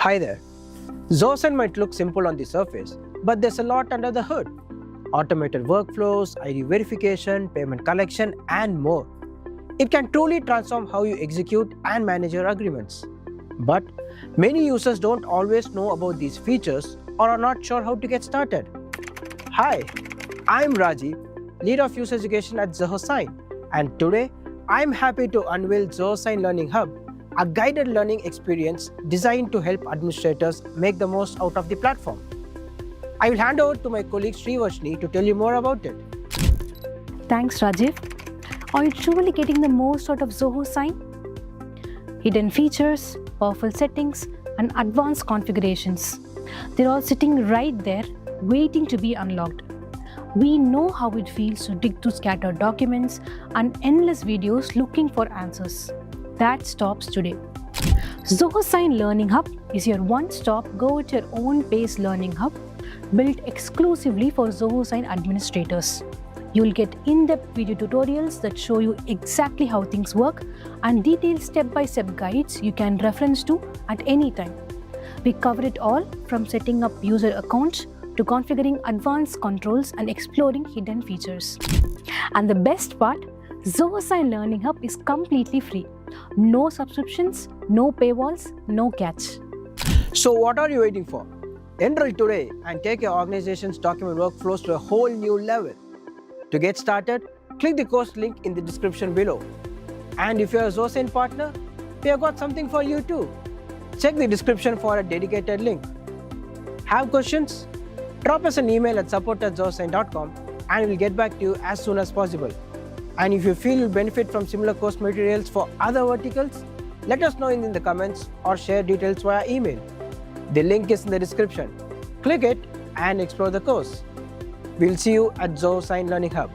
Hi there. Zoho Sign might look simple on the surface, but there's a lot under the hood. Automated workflows, ID verification, payment collection, and more. It can truly transform how you execute and manage your agreements. But many users don't always know about these features or are not sure how to get started. Hi, I'm Rajiv, Lead of User Education at Zoho Sign, and today I'm happy to unveil Zoho Sign Learning Hub, a guided learning experience designed to help administrators make the most out of the platform. I will hand over to my colleague Srivarshini to tell you more about it. Thanks, Rajiv. Are you truly getting the most out of Zoho Sign? Hidden features, powerful settings, and advanced configurations. They're all sitting right there, waiting to be unlocked. We know how it feels to dig through scattered documents and endless videos looking for answers. That stops today. Zoho Sign Learning Hub is your one-stop go-at-your-own-pace learning hub built exclusively for Zoho Sign administrators. You'll get in-depth video tutorials that show you exactly how things work and detailed step-by-step guides you can reference to at any time. We cover it all from setting up user accounts to configuring advanced controls and exploring hidden features. And the best part, Zoho Sign Learning Hub is completely free. No subscriptions, no paywalls, no catch. So what are you waiting for? Enroll today and take your organization's document workflows to a whole new level. To get started, click the course link in the description below. And if you're a Zoho Sign partner, we have got something for you too. Check the description for a dedicated link. Have questions? Drop us an email at support@zohosign.com and we'll get back to you as soon as possible. And if you feel you'll benefit from similar course materials for other verticals, let us know in the comments or share details via email. The link is in the description. Click it and explore the course. We'll see you at Zoho Sign Learning Hub.